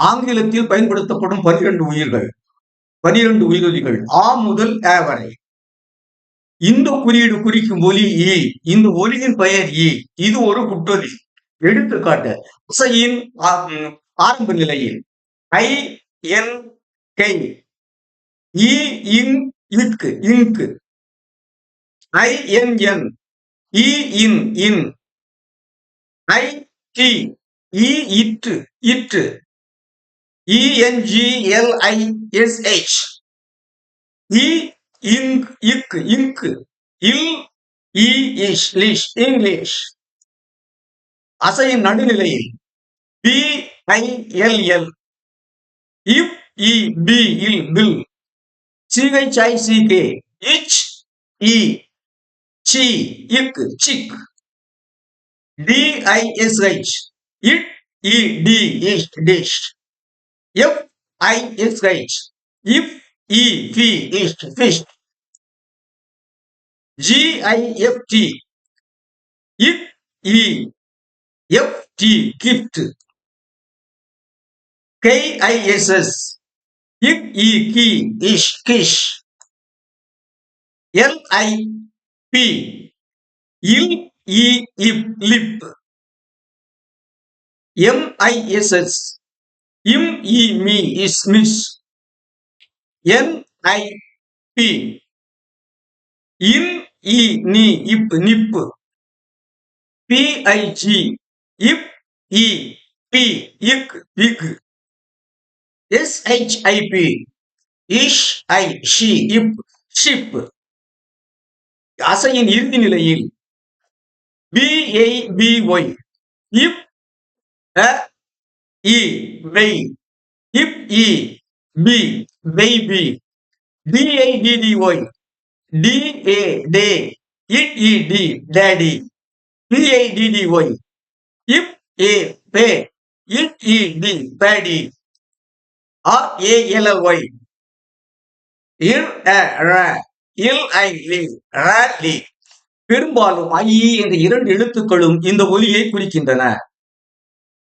ஆங்கிலத்தில் பயன்படுத்தப்படும் 12 உயிர்கள், 12 உயிரொலிகள் ஆ முதல் அ வரை. இந்த குறியீடு குறிக்கும் ஒலி ஈ. இந்த ஒலியின் பெயர் ஈ. இது ஒரு குற்றொலி. எடுத்துக்காட்டு, இசையின் ஆரம்ப நிலையில் ஐ என் கை, இ இன் இக்கு இங்கு, ஐ என் என், இ இன் இன், ஐ டி, இ இற்று இற்று, ENGLISH, இ இங்க் இக்கு இங்கு, இல் இஷ் லிஷ் இங்கிலீஷ். அசையின் நடுநிலையில் BILL, இப் இ பி இல் பில், CHICK, இச் இ சி இக் சிக், DISH, இட் இ டி இஷ் டிஷ், FISH, இஃப் இ ஃபி இஷ் ஃபிஷ், GIFT, இட் இ எஃப் டி கிஃப்ட், KISS, இக் இ கி இஷ் கிஷ், LIP, இல் இ இப் லிப், MISS, இம் இ மீ இஸ் மிஸ், NIP, இன் இ நீ இப் நிப்பு, PIG, இப் இ பி இக் பிக், SHIP, இஷ் ஐ ஷி இப் ஷிப். அசையின் இறுதி நிலையில் BABY, இப் அ இ வெய், இப் இ பி பேபி, DIDDY, DA டே, இட் இ டி டேடி, PIDDY, இப் ஏ பே, இட் இ டி பேடி, RALLY, இர் அ ர, இல் ஐ லி ரலி. பெரும்பாலும் ஐ என்ற 2 எழுத்துக்களும் இந்த ஒலியை குறிக்கின்றன.